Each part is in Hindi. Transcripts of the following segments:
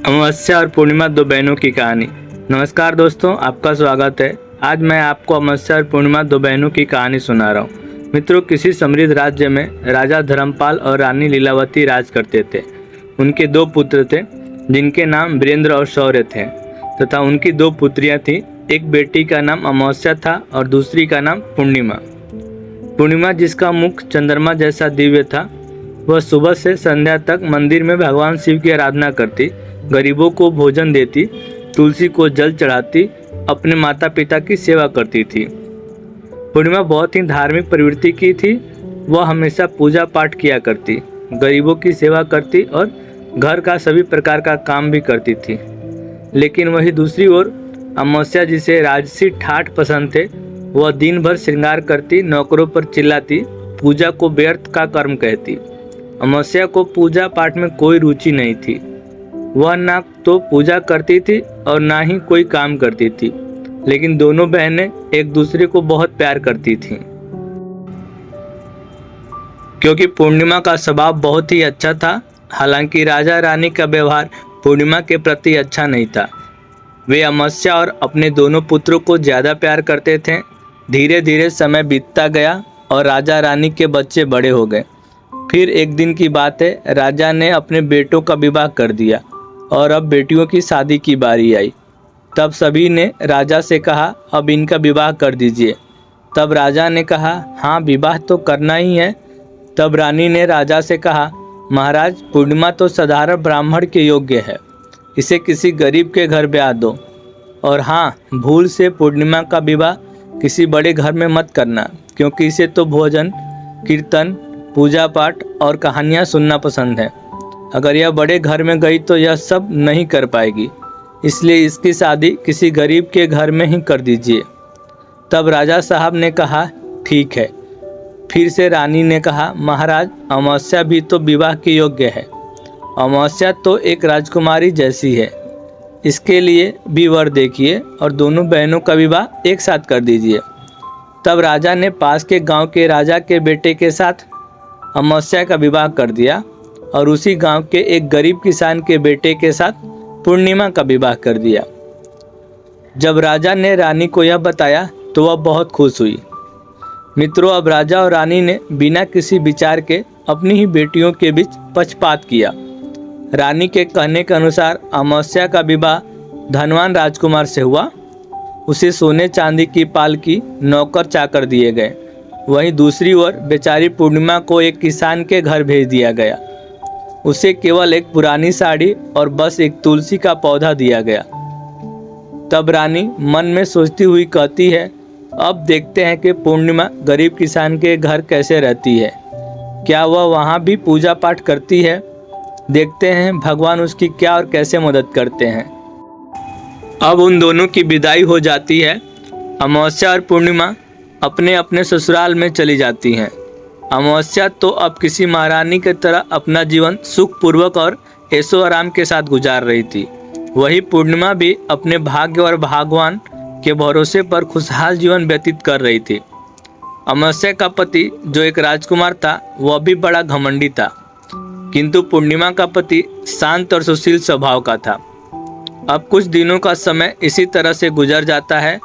अमावस्या और पूर्णिमा दो बहनों की कहानी। नमस्कार दोस्तों, आपका स्वागत है। आज मैं आपको अमावस्या और पूर्णिमा दो बहनों की कहानी सुना रहा हूँ। मित्रों, किसी समृद्ध राज्य में राजा धर्मपाल और रानी लीलावती राज करते थे। उनके दो पुत्र थे जिनके नाम वीरेंद्र और शौर्य थे तथा उनकी दो पुत्रियां थीं। एक बेटी का नाम अमावस्या था और दूसरी का नाम पूर्णिमा। पूर्णिमा, जिसका मुख चंद्रमा जैसा दिव्य था, वह सुबह से संध्या तक मंदिर में भगवान शिव की आराधना करती, गरीबों को भोजन देती, तुलसी को जल चढ़ाती, अपने माता पिता की सेवा करती थी। पूर्णिमा बहुत ही धार्मिक प्रवृत्ति की थी। वह हमेशा पूजा पाठ किया करती, गरीबों की सेवा करती और घर का सभी प्रकार का काम भी करती थी। लेकिन वही दूसरी ओर अमावस्या, जिसे राजसी ठाठ पसंद थे, वह दिन भर श्रृंगार करती, नौकरों पर चिल्लाती, पूजा को व्यर्थ का कर्म कहती। अमावस्या को पूजा पाठ में कोई रुचि नहीं थी। वह ना तो पूजा करती थी और ना ही कोई काम करती थी। लेकिन दोनों बहनें एक दूसरे को बहुत प्यार करती थीं। क्योंकि पूर्णिमा का स्वभाव बहुत ही अच्छा था। हालांकि राजा रानी का व्यवहार पूर्णिमा के प्रति अच्छा नहीं था। वे अमावस्या और अपने दोनों पुत्रों को ज़्यादा प्यार करते थे। धीरे धीरे समय बीतता गया और राजा रानी के बच्चे बड़े हो गए। फिर एक दिन की बात है, राजा ने अपने बेटों का विवाह कर दिया और अब बेटियों की शादी की बारी आई। तब सभी ने राजा से कहा, अब इनका विवाह कर दीजिए। तब राजा ने कहा, हाँ, विवाह तो करना ही है। तब रानी ने राजा से कहा, महाराज, पूर्णिमा तो साधारण ब्राह्मण के योग्य है, इसे किसी गरीब के घर ब्याह दो। और हाँ, भूल से पूर्णिमा का विवाह किसी बड़े घर में मत करना, क्योंकि इसे तो भोजन, कीर्तन, पूजा पाठ और कहानियाँ सुनना पसंद है। अगर यह बड़े घर में गई तो यह सब नहीं कर पाएगी, इसलिए इसकी शादी किसी गरीब के घर में ही कर दीजिए। तब राजा साहब ने कहा, ठीक है। फिर से रानी ने कहा, महाराज, अमावस्या भी तो विवाह के योग्य है। अमावस्या तो एक राजकुमारी जैसी है, इसके लिए भी वर देखिए और दोनों बहनों का विवाह एक साथ कर दीजिए। तब राजा ने पास के गांव के राजा के बेटे के साथ अमावस्या का विवाह कर दिया और उसी गांव के एक गरीब किसान के बेटे के साथ पूर्णिमा का विवाह कर दिया। जब राजा ने रानी को यह बताया तो वह बहुत खुश हुई। मित्रों, अब राजा और रानी ने बिना किसी विचार के अपनी ही बेटियों के बीच पक्षपात किया। रानी के कहने के अनुसार अमावस्या का विवाह धनवान राजकुमार से हुआ। उसे सोने चांदी की पालकी, नौकर चाकर दिए गए। वहीं दूसरी ओर बेचारी पूर्णिमा को एक किसान के घर भेज दिया गया। उसे केवल एक पुरानी साड़ी और बस एक तुलसी का पौधा दिया गया। तब रानी मन में सोचती हुई कहती है, अब देखते हैं कि पूर्णिमा गरीब किसान के घर कैसे रहती है। क्या वह वहाँ भी पूजा पाठ करती है? देखते हैं भगवान उसकी क्या और कैसे मदद करते हैं। अब उन दोनों की विदाई हो जाती है। अमावस्या और पूर्णिमा अपने अपने ससुराल में चली जाती हैं। अमावस्या तो अब किसी महारानी की तरह अपना जीवन सुखपूर्वक और ऐशो आराम के साथ गुजार रही थी। वही पूर्णिमा भी अपने भाग्य और भगवान के भरोसे पर खुशहाल जीवन व्यतीत कर रही थी। अमावस्या का पति, जो एक राजकुमार था, वह भी बड़ा घमंडी था, किंतु पूर्णिमा का पति शांत और सुशील स्वभाव का था। अब कुछ दिनों का समय इसी तरह से गुजर जाता है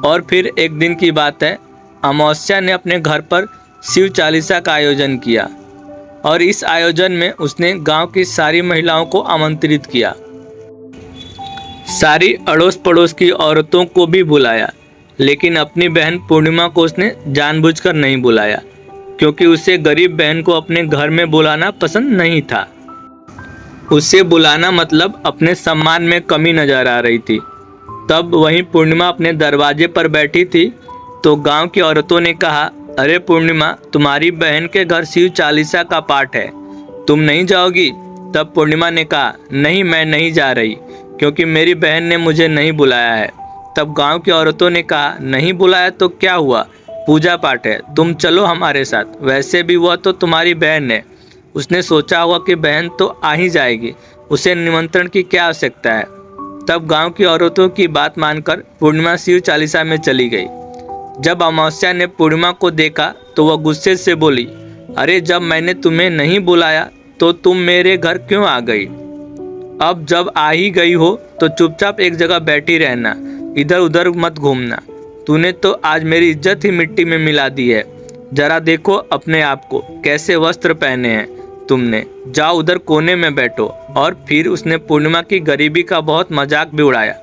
और फिर एक दिन की बात है, अमावस्या ने अपने घर पर शिव चालीसा का आयोजन किया और इस आयोजन में उसने गांव की सारी महिलाओं को आमंत्रित किया। सारी अड़ोस पड़ोस की औरतों को भी बुलाया, लेकिन अपनी बहन पूर्णिमा को उसने जानबूझकर नहीं बुलाया, क्योंकि उसे गरीब बहन को अपने घर में बुलाना पसंद नहीं था। उसे बुलाना मतलब अपने सम्मान में कमी नजर आ रही थी। तब वहीं पूर्णिमा अपने दरवाजे पर बैठी थी तो गांव की औरतों ने कहा, अरे पूर्णिमा, तुम्हारी बहन के घर शिव चालीसा का पाठ है, तुम नहीं जाओगी? तब पूर्णिमा ने कहा, नहीं, मैं नहीं जा रही, क्योंकि मेरी बहन ने मुझे नहीं बुलाया है। तब गांव की औरतों ने कहा, नहीं बुलाया तो क्या हुआ, पूजा पाठ है, तुम चलो हमारे साथ। वैसे भी वह तो तुम्हारी बहन है। उसने सोचा होगा कि बहन तो आ ही जाएगी, उसे निमंत्रण की क्या आवश्यकता है। तब गांव की औरतों की बात मानकर पूर्णिमा शिव चालीसा में चली गई। जब अमावस्या ने पूर्णिमा को देखा तो वह गुस्से से बोली, अरे, जब मैंने तुम्हें नहीं बुलाया तो तुम मेरे घर क्यों आ गई? अब जब आ ही गई हो तो चुपचाप एक जगह बैठी रहना, इधर उधर मत घूमना। तूने तो आज मेरी इज्जत ही मिट्टी में मिला दी है। जरा देखो अपने आप को, कैसे वस्त्र पहने हैं तुमने। जाओ उधर कोने में बैठो। और फिर उसने पूर्णिमा की गरीबी का बहुत मजाक भी उड़ाया।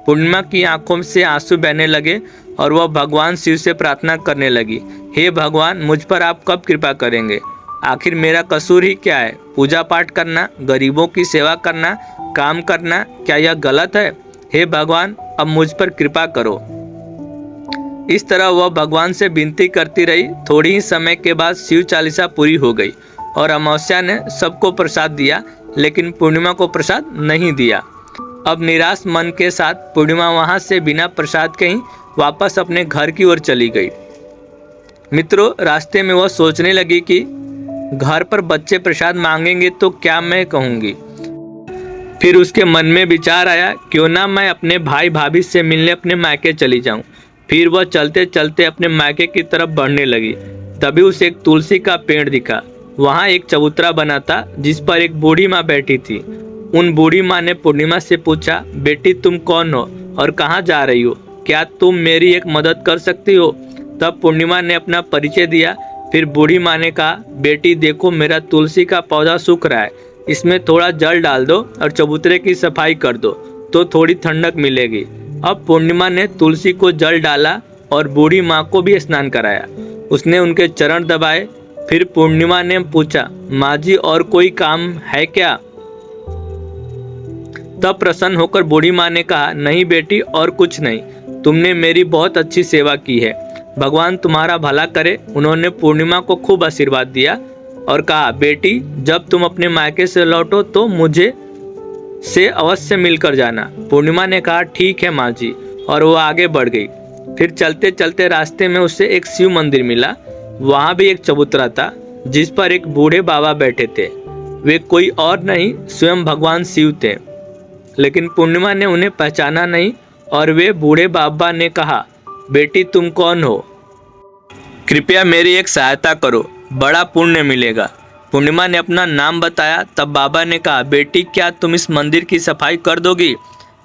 पूर्णिमा की आंखों से आंसू बहने लगे और वह भगवान शिव से प्रार्थना करने लगी, हे भगवान, मुझ पर आप कब कृपा करेंगे? आखिर मेरा कसूर ही क्या है? पूजा पाठ करना, गरीबों की सेवा करना, काम करना, क्या यह गलत है? हे भगवान, अब मुझ पर कृपा करो। इस तरह वह भगवान से विनती करती रही। थोड़ी ही समय के बाद शिव चालीसा पूरी हो गई और अमावस्या ने सबको प्रसाद दिया, लेकिन पूर्णिमा को प्रसाद नहीं दिया। अब निराश मन के साथ पूर्णिमा वहां से बिना प्रसाद के ही वापस अपने घर की ओर चली गई। मित्रों, रास्ते में वह सोचने लगी कि घर पर बच्चे प्रसाद मांगेंगे तो क्या मैं कहूँगी। फिर उसके मन में विचार आया, क्यों ना मैं अपने भाई भाभी से मिलने अपने मायके चली जाऊं। फिर वह चलते चलते अपने मायके की तरफ बढ़ने लगी। तभी उसे एक तुलसी का पेड़ दिखा। वहाँ एक चबूतरा बना था जिस पर एक बूढ़ी माँ बैठी थी। उन बूढ़ी माँ ने पूर्णिमा से पूछा, बेटी तुम कौन हो और कहाँ जा रही हो? क्या तुम मेरी एक मदद कर सकती हो? तब पूर्णिमा ने अपना परिचय दिया। फिर बूढ़ी माँ ने कहा, बेटी देखो, मेरा तुलसी का पौधा सूख रहा है, इसमें थोड़ा जल डाल दो और चबूतरे की सफाई कर दो तो थोड़ी ठंडक मिलेगी। अब पूर्णिमा ने तुलसी को जल डाला और बूढ़ी माँ को भी स्नान कराया। उसने उनके चरण दबाए। फिर पूर्णिमा ने पूछा, माँ जी और कोई काम है क्या? तब प्रसन्न होकर बूढ़ी माँ ने कहा, नहीं बेटी, और कुछ नहीं, तुमने मेरी बहुत अच्छी सेवा की है, भगवान तुम्हारा भला करे। उन्होंने पूर्णिमा को खूब आशीर्वाद दिया और कहा, बेटी जब तुम अपने मायके से लौटो तो मुझे से अवश्य मिलकर जाना। पूर्णिमा ने कहा, ठीक है माँ जी, और वो आगे बढ़ गई। फिर चलते चलते रास्ते में उसे एक शिव मंदिर मिला। वहाँ भी एक चबूतरा था जिस पर एक बूढ़े बाबा बैठे थे। वे कोई और नहीं, स्वयं भगवान शिव थे। लेकिन पूर्णिमा ने उन्हें पहचाना नहीं और वे बूढ़े बाबा ने कहा, बेटी तुम कौन हो? कृपया मेरी एक सहायता करो, बड़ा पुण्य मिलेगा। पूर्णिमा ने अपना नाम बताया। तब बाबा ने कहा, बेटी क्या तुम इस मंदिर की सफाई कर दोगी?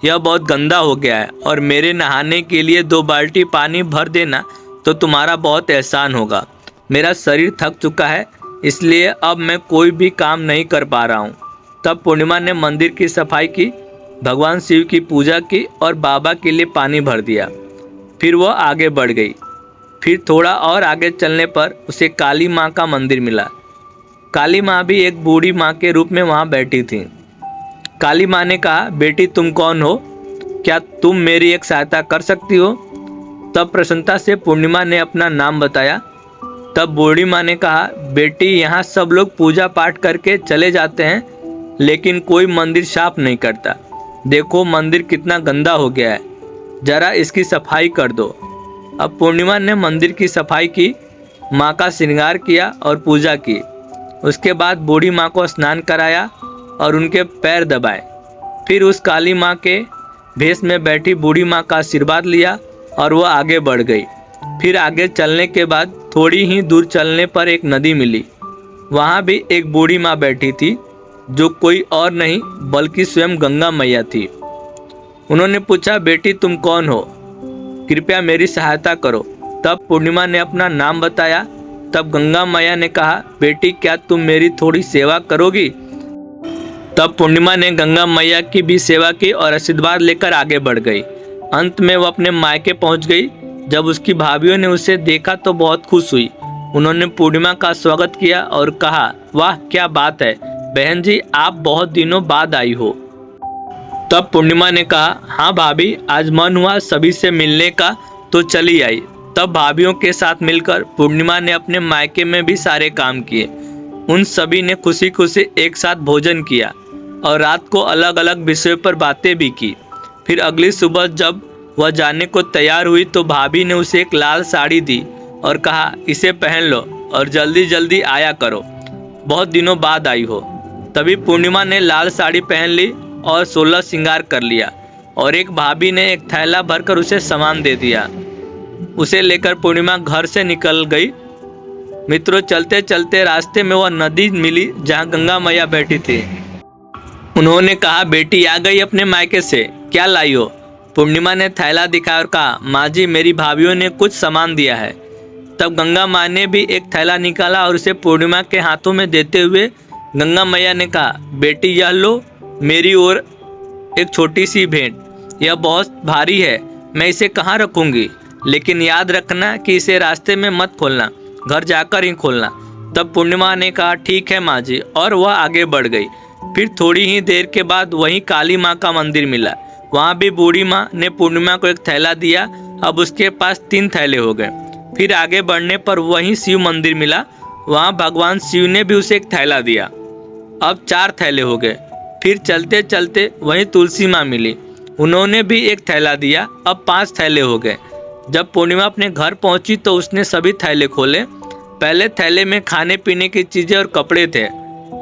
यह बहुत गंदा हो गया है और मेरे नहाने के लिए 2 बाल्टी पानी भर देना तो तुम्हारा बहुत एहसान होगा। मेरा शरीर थक चुका है, इसलिए अब मैं कोई भी काम नहीं कर पा रहा हूँ। तब पूर्णिमा ने मंदिर की सफाई की, भगवान शिव की पूजा की और बाबा के लिए पानी भर दिया। फिर वह आगे बढ़ गई। फिर थोड़ा और आगे चलने पर उसे काली माँ का मंदिर मिला। काली माँ भी एक बूढ़ी माँ के रूप में वहाँ बैठी थी। काली माँ ने कहा, बेटी तुम कौन हो? क्या तुम मेरी एक सहायता कर सकती हो? तब प्रसन्नता से पूर्णिमा ने अपना नाम बताया। तब बूढ़ी माँ ने कहा, बेटी यहाँ सब लोग पूजा पाठ करके चले जाते हैं, लेकिन कोई मंदिर साफ नहीं करता। देखो मंदिर कितना गंदा हो गया है, जरा इसकी सफाई कर दो। अब पूर्णिमा ने मंदिर की सफाई की, माँ का श्रृंगार किया और पूजा की। उसके बाद बूढ़ी माँ को स्नान कराया और उनके पैर दबाए। फिर उस काली माँ के भेष में बैठी बूढ़ी माँ का आशीर्वाद लिया और वह आगे बढ़ गई। फिर आगे चलने के बाद थोड़ी ही दूर चलने पर एक नदी मिली। वहाँ भी एक बूढ़ी माँ बैठी थी जो कोई और नहीं बल्कि स्वयं गंगा मैया थी। उन्होंने पूछा, बेटी तुम कौन हो? कृपया मेरी सहायता करो। तब पूर्णिमा ने अपना नाम बताया। तब गंगा मैया ने कहा, बेटी क्या तुम मेरी थोड़ी सेवा करोगी? तब पूर्णिमा ने गंगा मैया की भी सेवा की और आशीर्वाद लेकर आगे बढ़ गई। अंत में वह अपने मायके पहुंच गई। जब उसकी भाभियों ने उसे देखा तो बहुत खुश हुई। उन्होंने पूर्णिमा का स्वागत किया और कहा, वाह क्या बात है बहन जी, आप बहुत दिनों बाद आई हो। तब पूर्णिमा ने कहा, हाँ भाभी, आज मन हुआ सभी से मिलने का तो चली आई। तब भाभियों के साथ मिलकर पूर्णिमा ने अपने मायके में भी सारे काम किए। उन सभी ने खुशी खुशी एक साथ भोजन किया और रात को अलग अलग विषयों पर बातें भी की। फिर अगली सुबह जब वह जाने को तैयार हुई तो भाभी ने उसे एक लाल साड़ी दी और कहा, इसे पहन लो और जल्दी जल्दी आया करो, बहुत दिनों बाद आई हो। तभी पूर्णिमा ने लाल साड़ी पहन ली और 16 श्रृंगार कर लिया और एक भाभी ने एक थैला भरकर उसे सामान दे दिया। उसे लेकर पूर्णिमा घर से निकल गई। मित्रों, चलते चलते रास्ते में वह नदी मिली जहाँ गंगा मैया बैठी थी। उन्होंने कहा, बेटी आ गई अपने मायके से, क्या लाई हो? पूर्णिमा ने थैला दिखाया और कहा, माँ जी मेरी भाभीियों ने कुछ सामान दिया है। तब गंगा माँ ने भी एक थैला निकाला और उसे पूर्णिमा के हाथों में देते हुए गंगा मैया ने कहा, बेटी यह लो मेरी ओर एक छोटी सी भेंट, यह बहुत भारी है, मैं इसे कहाँ रखूंगी, लेकिन याद रखना कि इसे रास्ते में मत खोलना, घर जाकर ही खोलना। तब पूर्णिमा ने कहा, ठीक है माँ जी, और वह आगे बढ़ गई। फिर थोड़ी ही देर के बाद वहीं काली माँ का मंदिर मिला। वहाँ भी बूढ़ी माँ ने पूर्णिमा को एक थैला दिया। अब उसके पास 3 थैले हो गए। फिर आगे बढ़ने पर वहीं शिव मंदिर मिला। वहाँ भगवान शिव ने भी उसे एक थैला दिया। अब 4 थैले हो गए। फिर चलते चलते वहीं तुलसी माँ मिली। उन्होंने भी एक थैला दिया। अब 5 थैले हो गए। जब पूर्णिमा अपने घर पहुंची तो उसने सभी थैले खोले। पहले थैले में खाने पीने की चीजें और कपड़े थे।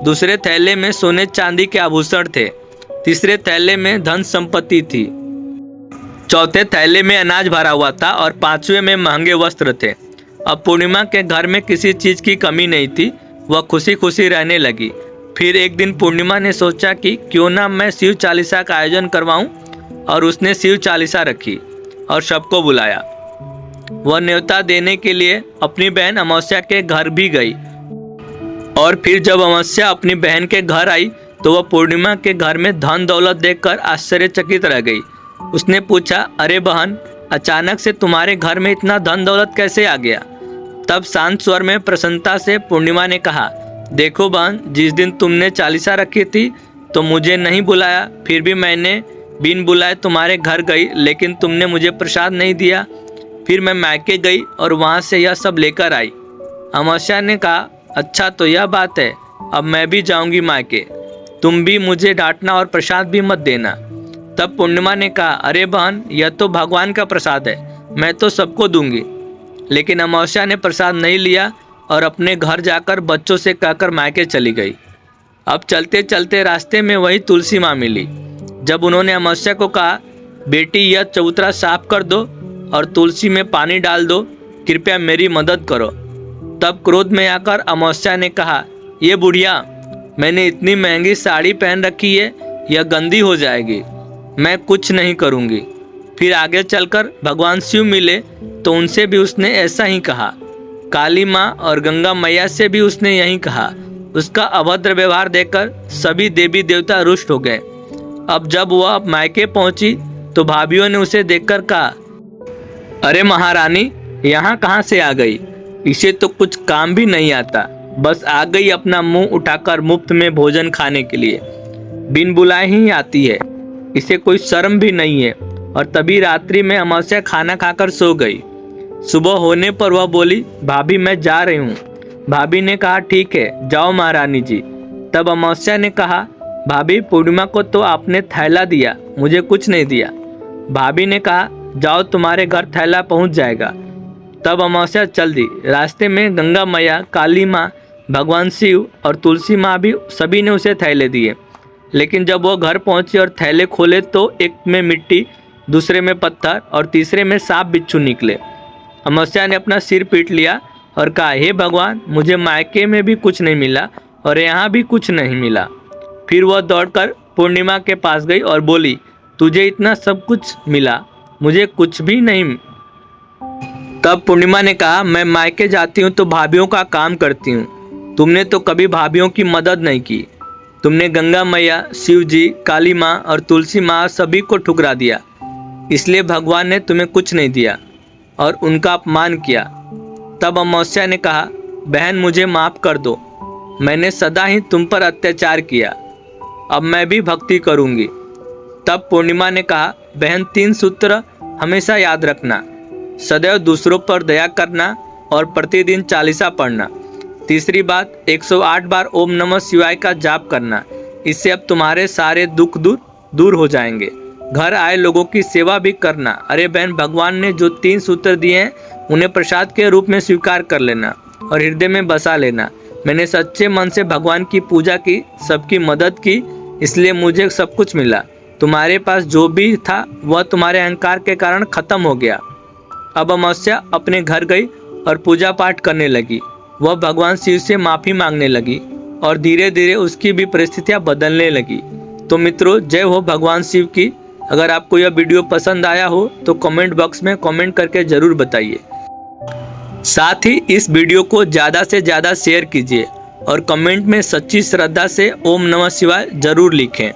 दूसरे थैले में सोने चांदी के आभूषण थे। तीसरे थैले में धन संपत्ति थी। चौथे थैले में अनाज भरा हुआ था और 5वें में महंगे वस्त्र थे। अब पूर्णिमा के घर में किसी चीज की कमी नहीं थी। वह खुशी खुशी रहने लगी। फिर एक दिन पूर्णिमा ने सोचा कि क्यों ना मैं शिव चालीसा का आयोजन करवाऊं, और उसने शिव चालीसा रखी और सबको बुलाया। वह न्योता देने के लिए अपनी बहन अमावस्या के घर भी गई। और फिर जब अमावस्या अपनी बहन के घर आई तो वह पूर्णिमा के घर में धन दौलत देखकर आश्चर्यचकित रह गई। उसने पूछा, अरे बहन, अचानक से तुम्हारे घर में इतना धन दौलत कैसे आ गया? तब शांत स्वर में प्रसन्नता से पूर्णिमा ने कहा, देखो बहन, जिस दिन तुमने चालीसा रखी थी तो मुझे नहीं बुलाया, फिर भी मैंने बिन बुलाए तुम्हारे घर गई, लेकिन तुमने मुझे प्रसाद नहीं दिया। फिर मैं मायके गई और वहाँ से यह सब लेकर आई। अमावस्या ने कहा, अच्छा तो यह बात है, अब मैं भी जाऊंगी मायके, तुम भी मुझे डांटना और प्रसाद भी मत देना। तब पूर्णिमा ने कहा, अरे बहन, यह तो भगवान का प्रसाद है, मैं तो सबको दूंगी। लेकिन अमावस्या ने प्रसाद नहीं लिया और अपने घर जाकर बच्चों से कहकर मायके चली गई। अब चलते चलते रास्ते में वही तुलसी माँ मिली। जब उन्होंने अमावस्या को कहा, बेटी यह चबूतरा साफ कर दो और तुलसी में पानी डाल दो, कृपया मेरी मदद करो। तब क्रोध में आकर अमावस्या ने कहा, ये बुढ़िया, मैंने इतनी महंगी साड़ी पहन रखी है, यह गंदी हो जाएगी, मैं कुछ नहीं करूँगी। फिर आगे चलकर भगवान शिव मिले तो उनसे भी उसने ऐसा ही कहा। काली माँ और गंगा मैया से भी उसने यही कहा। उसका अभद्र व्यवहार देखकर सभी देवी देवता रुष्ट हो गए। अब जब वह मायके पहुंची तो भाभीियों ने उसे देखकर कहा, अरे महारानी, यहाँ कहाँ से आ गई? इसे तो कुछ काम भी नहीं आता, बस आ गई अपना मुंह उठाकर मुफ्त में भोजन खाने के लिए, बिन बुलाए ही आती है, इसे कोई शर्म भी नहीं है। और तभी रात्रि में अमावस्या खाना खाकर सो गई। सुबह होने पर वह बोली, भाभी मैं जा रही हूँ। भाभी ने कहा, ठीक है, जाओ महारानी जी। तब अमावस्या ने कहा, भाभी, पूर्णिमा को तो आपने थैला दिया, मुझे कुछ नहीं दिया। भाभी ने कहा, जाओ, तुम्हारे घर थैला पहुँच जाएगा। तब अमावस्या चल दी। रास्ते में गंगा मैया, काली माँ, भगवान शिव और तुलसी माँ भी सभी ने उसे थैले दिए। लेकिन जब वह घर पहुंची और थैले खोले तो एक में मिट्टी, दूसरे में पत्थर और तीसरे में सांप बिच्छू निकले। अमावस्या ने अपना सिर पीट लिया और कहा, हे भगवान, मुझे मायके में भी कुछ नहीं मिला और यहाँ भी कुछ नहीं मिला। फिर वह दौड़कर पूर्णिमा के पास गई और बोली, तुझे इतना सब कुछ मिला, मुझे कुछ भी नहीं। तब पूर्णिमा ने कहा, मैं मायके जाती हूँ तो भाभीियों का काम करती हूँ, तुमने तो कभी भाभीियों की मदद नहीं की। तुमने गंगा मैया, शिव जी, काली माँ और तुलसी माँ सभी को ठुकरा दिया, इसलिए भगवान ने तुम्हें कुछ नहीं दिया और उनका अपमान किया। तब अमावस्या ने कहा, बहन मुझे माफ़ कर दो, मैंने सदा ही तुम पर अत्याचार किया, अब मैं भी भक्ति करूँगी। तब पूर्णिमा ने कहा, बहन 3 सूत्र हमेशा याद रखना, सदैव दूसरों पर दया करना और प्रतिदिन चालीसा पढ़ना। तीसरी बात, 108 बार ओम नमः शिवाय का जाप करना, इससे अब तुम्हारे सारे दुख दूर हो जाएंगे। घर आए लोगों की सेवा भी करना। अरे बहन, भगवान ने जो 3 सूत्र दिए हैं उन्हें प्रसाद के रूप में स्वीकार कर लेना और हृदय में बसा लेना। मैंने सच्चे मन से भगवान की पूजा की, सबकी मदद की, इसलिए मुझे सब कुछ मिला। तुम्हारे पास जो भी था वह तुम्हारे अहंकार के कारण खत्म हो गया। अब अमावस्या अपने घर गई और पूजा पाठ करने लगी। वह भगवान शिव से माफ़ी मांगने लगी और धीरे धीरे उसकी भी परिस्थितियाँ बदलने लगी। तो मित्रों, जय हो भगवान शिव की। अगर आपको यह वीडियो पसंद आया हो तो कमेंट बॉक्स में कमेंट करके ज़रूर बताइए। साथ ही इस वीडियो को ज़्यादा से ज़्यादा शेयर कीजिए और कमेंट में सच्ची श्रद्धा से ओम नमः शिवाय जरूर लिखें।